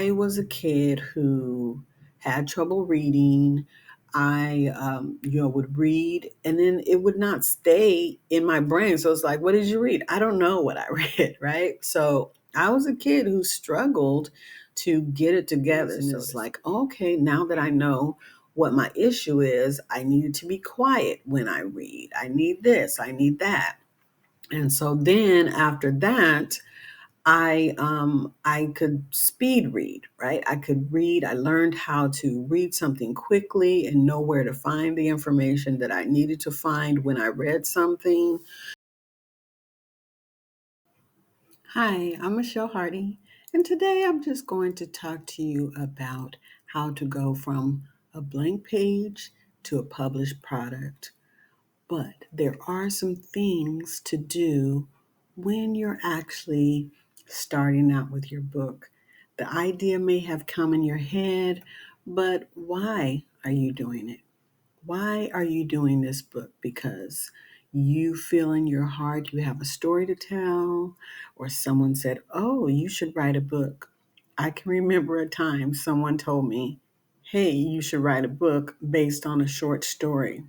I was a kid who had trouble reading. I would read and then it would not stay in my brain. So it's like, what did you read? I don't know what I read, right? So I was a kid who struggled to get it together. And it's like, okay, now that I know what my issue is, I needed to be quiet when I read. I need this, I need that. And so then after that, I could speed read, right? I could read. I learned how to read something quickly and know where to find the information that I needed to find when I read something. Hi, I'm Michelle Hardy, and today I'm just going to talk to you about how to go from a blank page to a published product. But there are some things to do when you're actually starting out with your book. The idea may have come in your head, but why are you doing it? Why are you doing this book? Because you feel in your heart you have a story to tell, or someone said, "Oh, you should write a book." I can remember a time someone told me, "Hey, you should write a book based on a short story."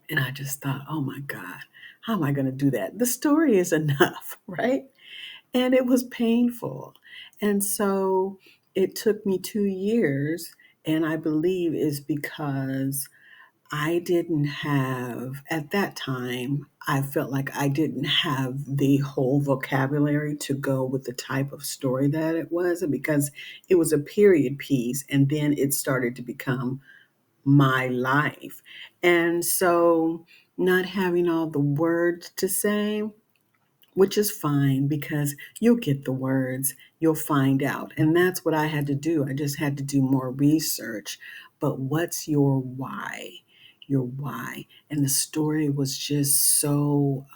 And I just thought, oh my God, how am I going to do that? The story is enough, right? And it was painful. And so it took me 2 years. And I believe is because I didn't have, at that time, I felt like I didn't have the whole vocabulary to go with the type of story that it was, because it was a period piece. And then it started to become my life. And so, not having all the words to say, which is fine because you'll get the words, you'll find out. And that's what I had to do. I just had to do more research. But what's your why? Your why. And the story was just so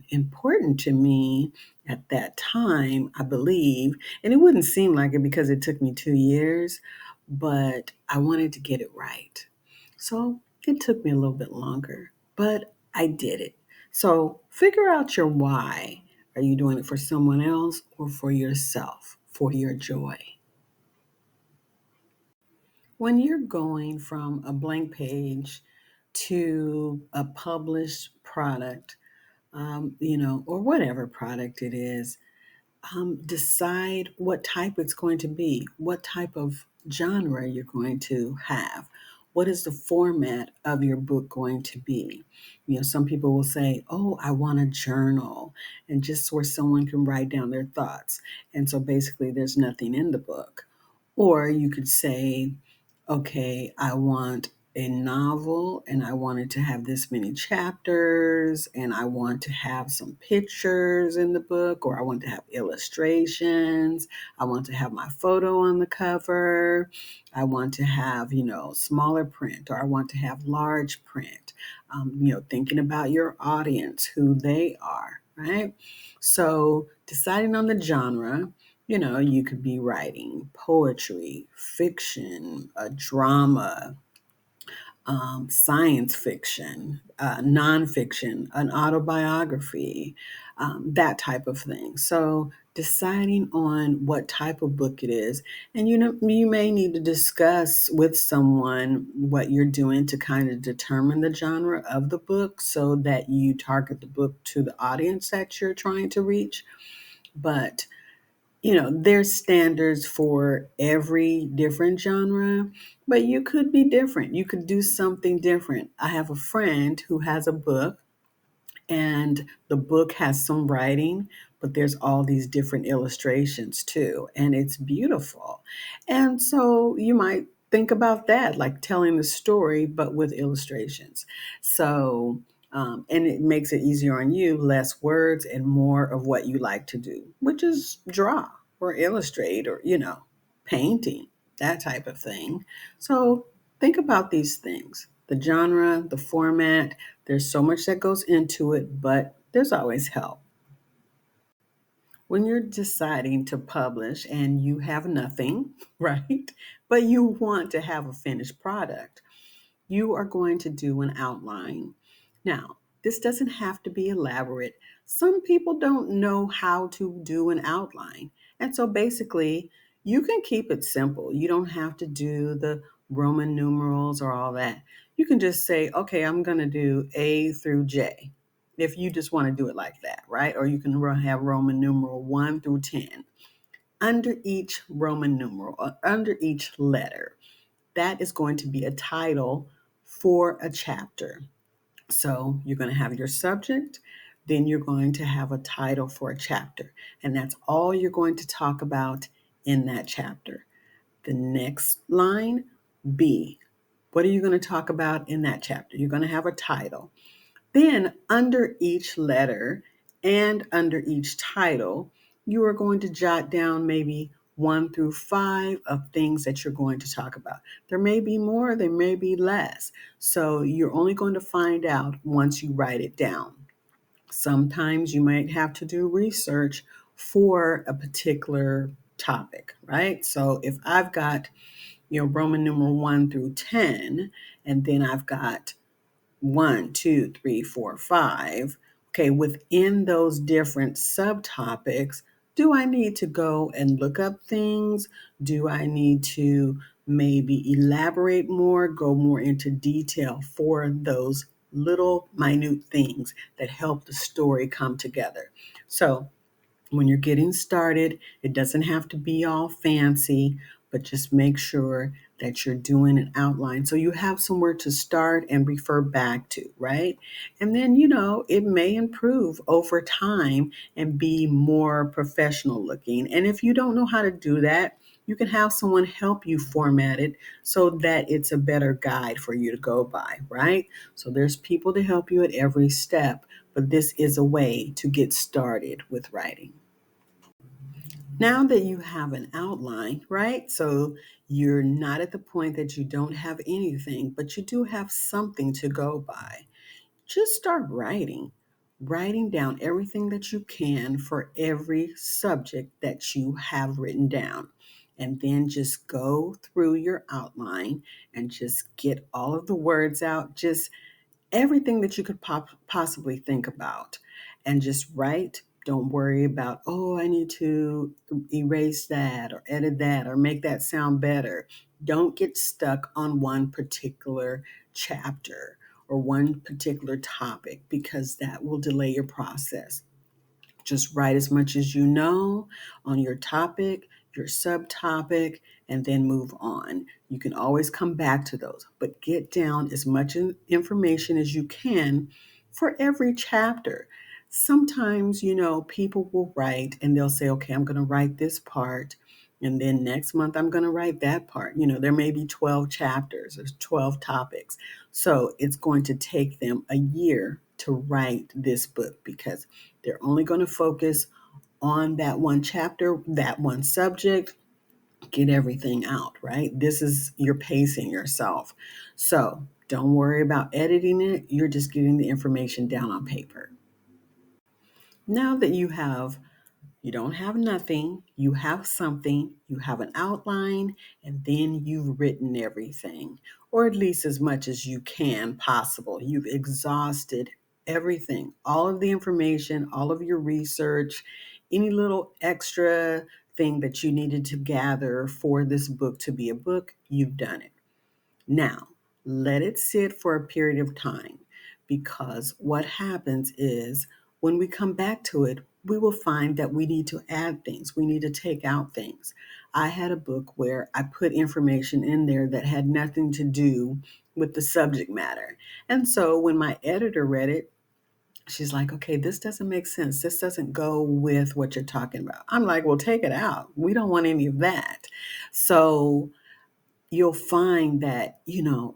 important to me at that time, I believe. And it wouldn't seem like it because it took me 2 years, but I wanted to get it right. So it took me a little bit longer, but I did it. So figure out your why. Are you doing it for someone else or for yourself, for your joy? When you're going from a blank page to a published product, or whatever product it is, decide what type it's going to be, what type of genre you're going to have. What is the format of your book going to be? Some people will say, "Oh, I want a journal," and just where someone can write down their thoughts. And so basically, there's nothing in the book. Or you could say, "Okay, I want a novel and I wanted to have this many chapters and I want to have some pictures in the book, or I want to have illustrations. I want to have my photo on the cover. I want to have, smaller print, or I want to have large print." Thinking about your audience, who they are, right? So deciding on the genre. You could be writing poetry, fiction, a drama, science fiction, nonfiction, an autobiography, that type of thing. So deciding on what type of book it is, and you may need to discuss with someone what you're doing to kind of determine the genre of the book so that you target the book to the audience that you're trying to reach. But there's standards for every different genre, but you could be different. You could do something different. I have a friend who has a book, and the book has some writing, but there's all these different illustrations too, and it's beautiful. And so you might think about that, like telling the story, but with illustrations. So, and it makes it easier on you, less words and more of what you like to do, which is draw or illustrate or, painting, that type of thing. So think about these things: the genre, the format. There's so much that goes into it, but there's always help. When you're deciding to publish and you have nothing, right? But you want to have a finished product, you are going to do an outline. Now, this doesn't have to be elaborate. Some people don't know how to do an outline. And so basically, You can keep it simple. You don't have to do the Roman numerals or all that. You can just say, okay, I'm going to do A through J, if you just want to do it like that, right? Or you can have Roman numeral 1 through 10. Under each Roman numeral, under each letter, that is going to be a title for a chapter. So you're going to have your subject, then you're going to have a title for a chapter, and that's all you're going to talk about in that chapter. The next line, B. What are you going to talk about in that chapter? You're going to have a title. Then, under each letter and under each title, you are going to jot down maybe 1 through 5 of things that you're going to talk about. There may be more, there may be less. So, you're only going to find out once you write it down. Sometimes you might have to do research for a particular topic, right? So, if I've got, Roman numeral 1 through 10, and then I've got 1, 2, 3, 4, 5. Okay, within those different subtopics, do I need to go and look up things? Do I need to maybe elaborate more, go more into detail for those little minute things that help the story come together? So, when you're getting started, it doesn't have to be all fancy, but just make sure that you're doing an outline so you have somewhere to start and refer back to, right? And then, it may improve over time and be more professional looking. And if you don't know how to do that, you can have someone help you format it so that it's a better guide for you to go by, right? So there's people to help you at every step, but this is a way to get started with writing. Now that you have an outline, right? So you're not at the point that you don't have anything, but you do have something to go by. Just start writing down everything that you can for every subject that you have written down. And then just go through your outline and just get all of the words out. Just everything that you could possibly think about, and just write. Don't worry about, oh, I need to erase that or edit that or make that sound better. Don't get stuck on one particular chapter or one particular topic, because that will delay your process. Just write as much as you know on your topic, your subtopic, and then move on. You can always come back to those, but get down as much information as you can for every chapter. Sometimes, people will write and they'll say, okay, I'm going to write this part. And then next month, I'm going to write that part. There may be 12 chapters or 12 topics. So it's going to take them a year to write this book, because they're only going to focus on that one chapter, that one subject, get everything out, right? This is, you're pacing yourself. So don't worry about editing it. You're just getting the information down on paper. Now that you don't have nothing, you have something, you have an outline, and then you've written everything, or at least as much as you can possible. You've exhausted everything, all of the information, all of your research, any little extra thing that you needed to gather for this book to be a book, you've done it. Now, let it sit for a period of time, because what happens is when we come back to it, we will find that we need to add things, we need to take out things. I had a book where I put information in there that had nothing to do with the subject matter. And so when my editor read it, she's like, okay, this doesn't make sense. This doesn't go with what you're talking about. I'm like, well, take it out. We don't want any of that. So you'll find that,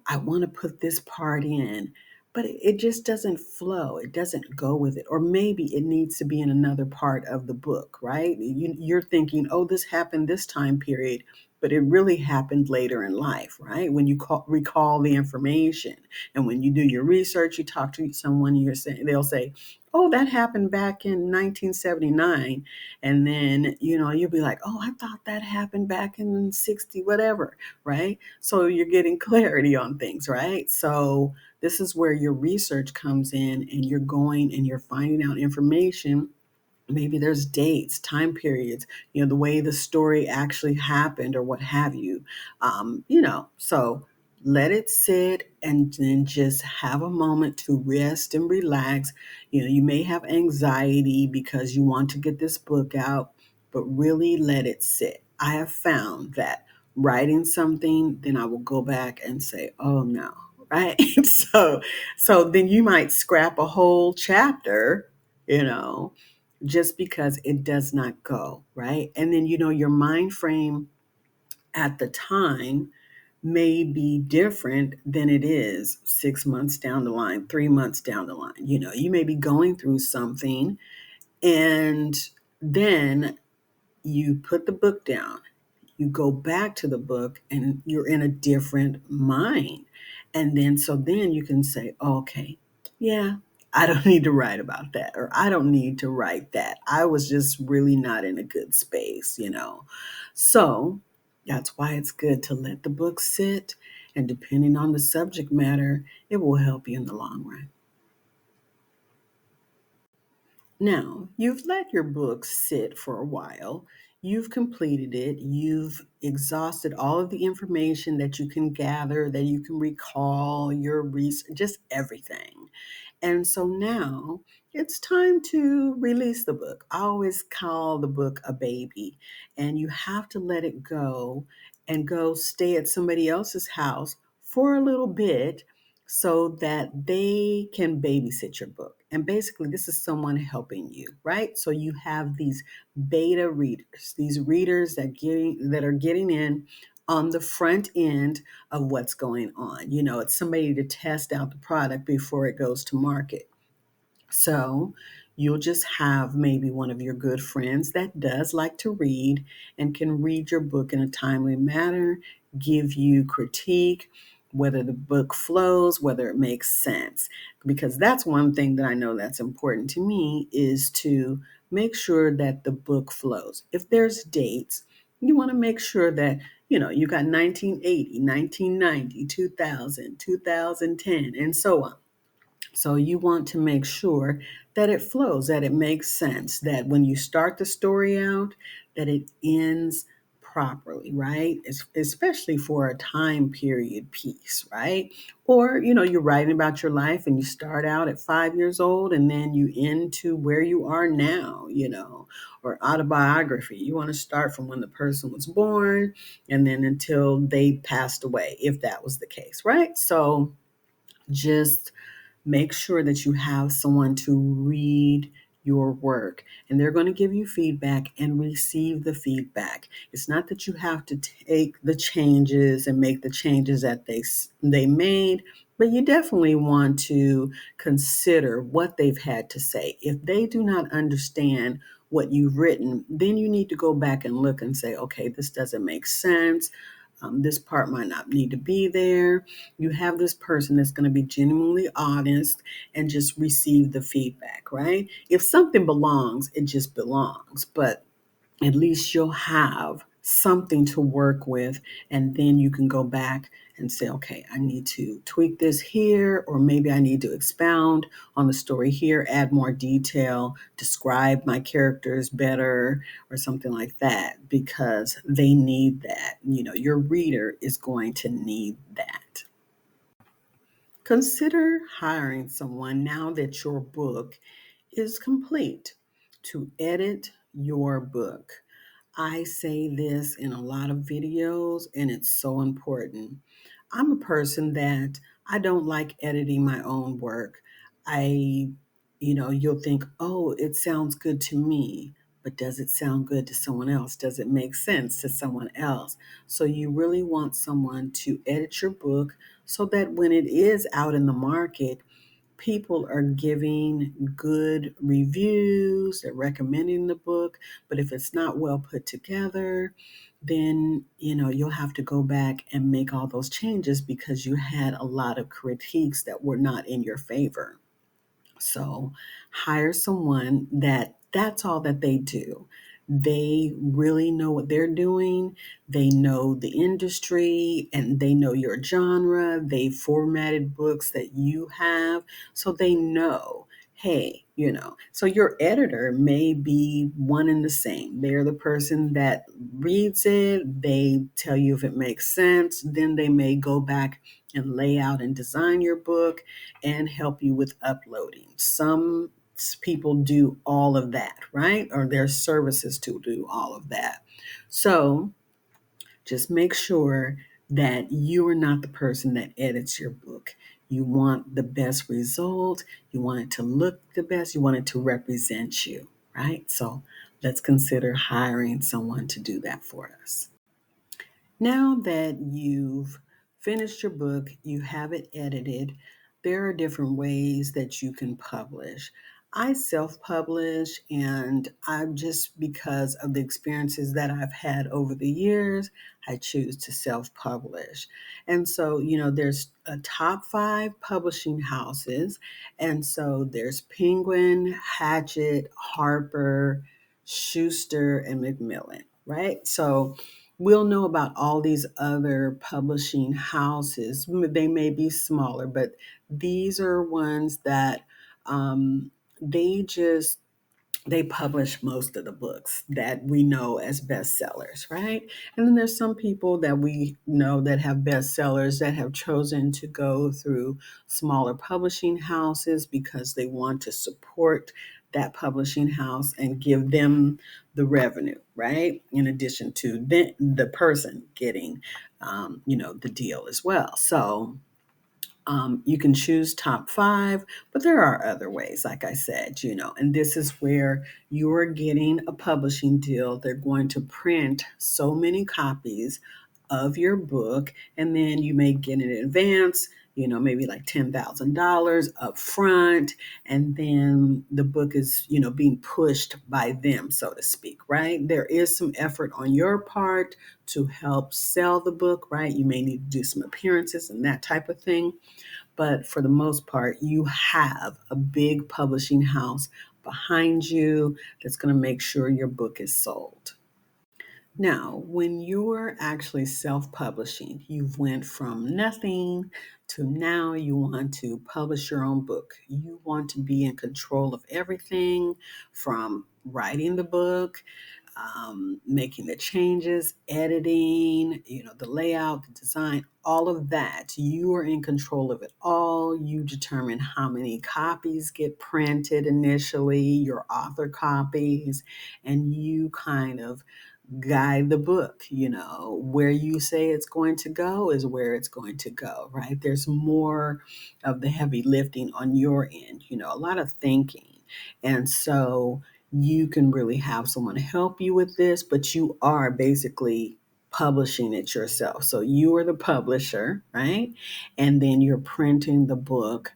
I want to put this part in, but it just doesn't flow. It doesn't go with it. Or maybe it needs to be in another part of the book, right? You're thinking, oh, this happened this time period, but it really happened later in life, right? When you recall the information, and when you do your research, you talk to someone, they'll say, oh, that happened back in 1979. And then, you'll be like, oh, I thought that happened back in 60, whatever, right? So you're getting clarity on things, right? So this is where your research comes in, and you're going and you're finding out information Maybe there's dates, time periods, the way the story actually happened or what have you. So let it sit and then just have a moment to rest and relax. You may have anxiety because you want to get this book out, but really let it sit. I have found that writing something, then I will go back and say, oh no, right? So then you might scrap a whole chapter, you know just because it does not go, right? And then, your mind frame at the time may be different than it is 6 months down the line, 3 months down the line. You may be going through something and then you put the book down, you go back to the book and you're in a different mind. And then, so then you can say, oh, okay, yeah, I don't need to write about that, or I don't need to write that. I was just really not in a good space. So that's why it's good to let the book sit. And depending on the subject matter, it will help you in the long run. Now, you've let your book sit for a while. You've completed it. You've exhausted all of the information that you can gather, that you can recall, your research, just everything. And so now it's time to release the book. I always call the book a baby, and you have to let it go and go stay at somebody else's house for a little bit so that they can babysit your book. And basically, this is someone helping you, right? So you have these beta readers, these readers that are getting in on the front end of what's going on. It's somebody to test out the product before it goes to market. So you'll just have maybe one of your good friends that does like to read and can read your book in a timely manner, give you critique, whether the book flows, whether it makes sense. Because that's one thing that I know that's important to me is to make sure that the book flows. If there's dates, you want to make sure that you got 1980, 1990, 2000, 2010, and so on. So you want to make sure that it flows, that it makes sense, that when you start the story out, that it ends properly, right? Especially for a time period piece, right? Or, you're writing about your life and you start out at 5 years old and then you end to where you are now, or autobiography. You want to start from when the person was born and then until they passed away, if that was the case, right? So just make sure that you have someone to read your work and they're going to give you feedback and receive the feedback. It's not that you have to take the changes and make the changes that they made, but you definitely want to consider what they've had to say. If they do not understand what you've written, then you need to go back and look and say, okay, this doesn't make sense. This part might not need to be there. You have this person that's going to be genuinely honest and just receive the feedback, right? If something belongs, it just belongs. But at least you'll have something to work with. And then you can go back and say, okay, I need to tweak this here, or maybe I need to expound on the story here, add more detail, describe my characters better, or something like that, because they need that. Your reader is going to need that. Consider hiring someone now that your book is complete to edit your book. I say this in a lot of videos, and it's so important. I'm a person that I don't like editing my own work. You'll think, oh, it sounds good to me, but does it sound good to someone else? Does it make sense to someone else? So you really want someone to edit your book so that when it is out in the market, people are giving good reviews, they're recommending the book. But if it's not well put together, then you'll have to go back and make all those changes because you had a lot of critiques that were not in your favor. So hire someone that's all that they do. They really know what they're doing. They know the industry and they know your genre. They formatted books that you have. So they know, hey, so your editor may be one and the same. They're the person that reads it, they tell you if it makes sense, then they may go back and lay out and design your book and help you with uploading. Some people do all of that, right? Or there's services to do all of that. So just make sure that you are not the person that edits your book. You want the best result. You want it to look the best. You want it to represent you, right? So let's consider hiring someone to do that for us. Now that you've finished your book, you have it edited, there are different ways that you can publish. I self publish, and I'm just because of the experiences that I've had over the years, I choose to self publish. And so, there's a top 5 publishing houses. And so there's Penguin, Hachette, Harper, Schuster, and Macmillan, right? So we'll know about all these other publishing houses. They may be smaller, but these are ones that um, they just they publish most of the books that we know as bestsellers, right? And then there's some people that we know that have bestsellers that have chosen to go through smaller publishing houses because they want to support that publishing house and give them the revenue, right? In addition to the person getting, the deal as well. So you can choose top 5, but there are other ways, like I said, and this is where you're getting a publishing deal. They're going to print so many copies of your book, and then you may get an advance, maybe like $10,000 up front, and then the book is, being pushed by them, so to speak, right? There is some effort on your part to help sell the book, right? You may need to do some appearances and that type of thing. But for the most part, you have a big publishing house behind you that's going to make sure your book is sold. Now, when you're actually self-publishing, you've went from nothing to now you want to publish your own book. You want to be in control of everything from writing the book, making the changes, editing, the layout, the design, all of that. You are in control of it all. You determine how many copies get printed initially, your author copies, and you kind of guide the book. Where you say it's going to go is where it's going to go, right? There's more of the heavy lifting on your end, a lot of thinking. And so you can really have someone help you with this, but you are basically publishing it yourself. So you are the publisher, right? And then you're printing the book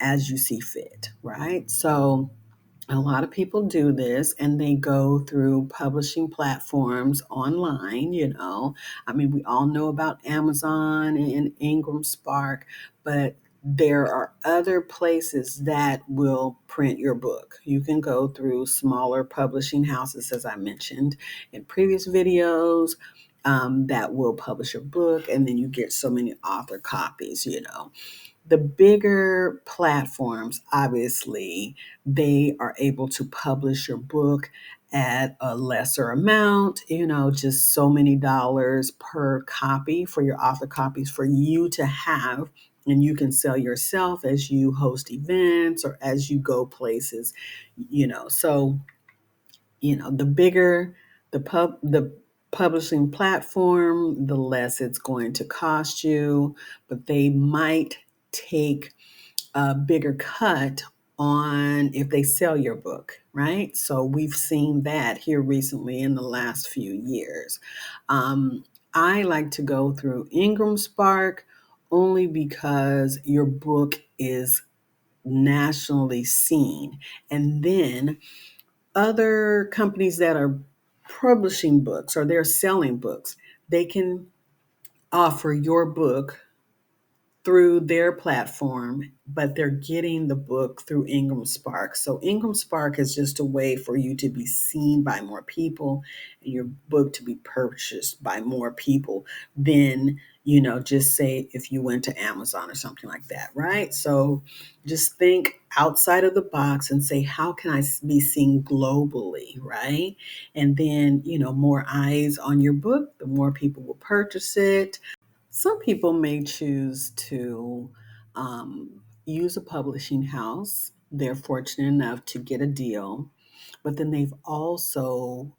as you see fit, right? So a lot of people do this and they go through publishing platforms online, I mean, we all know about Amazon and Ingram Spark, but there are other places that will print your book. You can go through smaller publishing houses, as I mentioned in previous videos, that will publish your book, and then you get so many author copies. The bigger platforms, obviously, they are able to publish your book at a lesser amount, just so many dollars per copy for your author copies for you to have. And you can sell yourself as you host events or as you go places. So, the bigger the publishing platform, the less it's going to cost you, but they might take a bigger cut on if they sell your book, right? So we've seen that here recently in the last few years. Um, I like to go through Ingram Spark only because your book is nationally seen. And then other companies that are publishing books or they're selling books, they can offer your book through their platform, but they're getting the book through Ingram Spark. So Ingram Spark is just a way for you to be seen by more people and your book to be purchased by more people than just say if you went to Amazon or something like that, right? So just think outside of the box and say, how can I be seen globally, right? And then, more eyes on your book, the more people will purchase it. Some people may choose to use a publishing house. They're fortunate enough to get a deal, but then they've also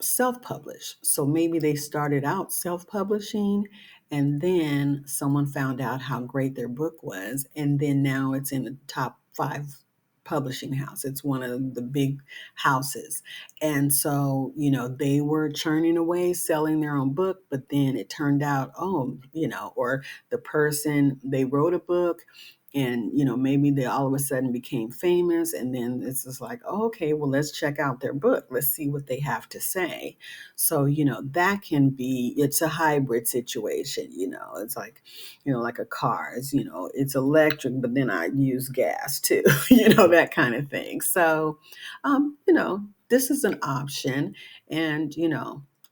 self published. So maybe they started out self publishing and then someone found out how great their book was, and then now it's in the top five publishing house. It's one of the big houses. And so, they were churning away, selling their own book, but then it turned out, or the person, they wrote a book and, maybe they all of a sudden became famous. And then it's just like, oh, okay, well, let's check out their book. Let's see what they have to say. So, that can be, it's a hybrid situation, it's like, like a car, it's electric, but then I use gas too, that kind of thing. So, this is an option. And,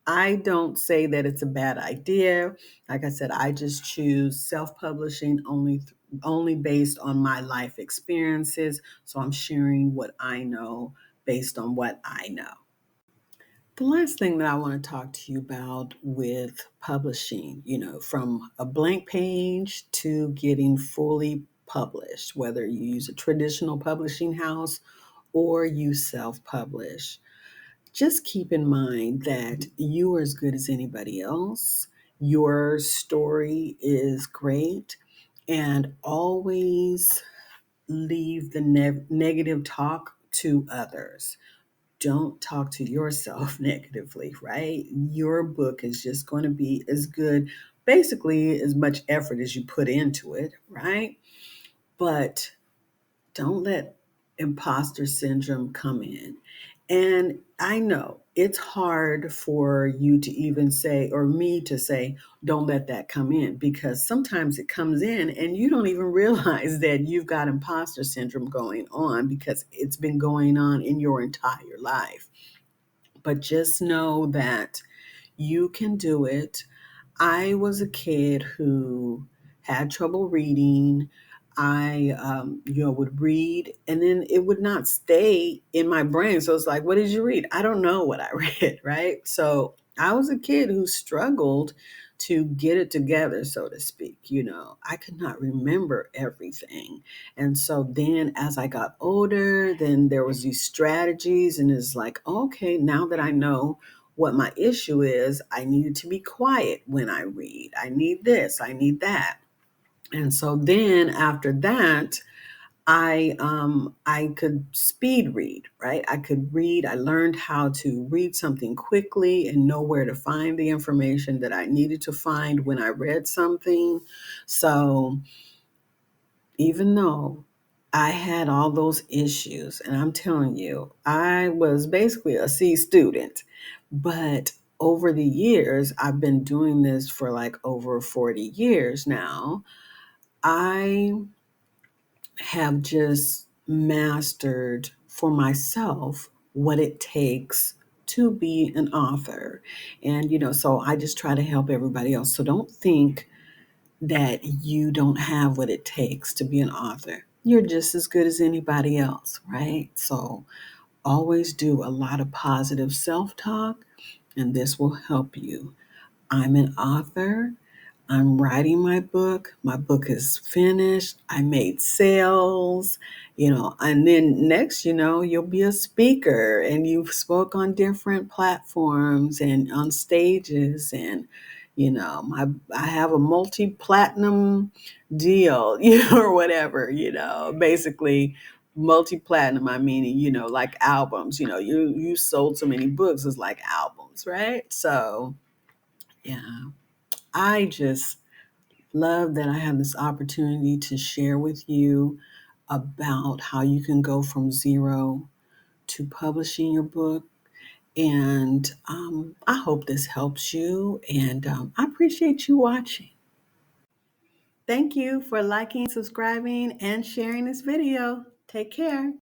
I don't say that it's a bad idea. Like I said, I just choose self-publishing only based on my life experiences. So I'm sharing what I know based on what I know. The last thing that I want to talk to you about with publishing, from a blank page to getting fully published, whether you use a traditional publishing house or you self publish. Just keep in mind that you are as good as anybody else. Your story is great, and always leave the negative talk to others. Don't talk to yourself negatively, right? Your book is just going to be as good, basically, as much effort as you put into it, right? But don't let imposter syndrome come in. And I know it's hard for you to even say, or me to say, don't let that come in, because sometimes it comes in and you don't even realize that you've got imposter syndrome going on because it's been going on in your entire life. But just know that you can do it. I was a kid who had trouble reading. I, would read and then it would not stay in my brain. So it's like, what did you read? I don't know what I read, right? So I was a kid who struggled to get it together, so to speak. I could not remember everything. And so then as I got older, then there was these strategies and it's like, okay, now that I know what my issue is, I needed to be quiet when I read. I need this, I need that. And so then after that, I could speed read, right? I could read. I learned how to read something quickly and know where to find the information that I needed to find when I read something. So even though I had all those issues, and I'm telling you, I was basically a C student, but over the years, I've been doing this for like over 40 years now. I have just mastered for myself what it takes to be an author. And, so I just try to help everybody else. So don't think that you don't have what it takes to be an author. You're just as good as anybody else, right? So always do a lot of positive self talk, and this will help you. I'm an author. I'm writing my book. My book is finished. I made sales, and then next, you'll be a speaker and you've spoke on different platforms and on stages. And, I have a multi-platinum deal, or whatever, basically multi-platinum. I mean, like albums, you sold so many books, it's like albums, right? So, yeah. I just love that I have this opportunity to share with you about how you can go from zero to publishing your book. And I hope this helps you. And I appreciate you watching. Thank you for liking, subscribing, and sharing this video. Take care.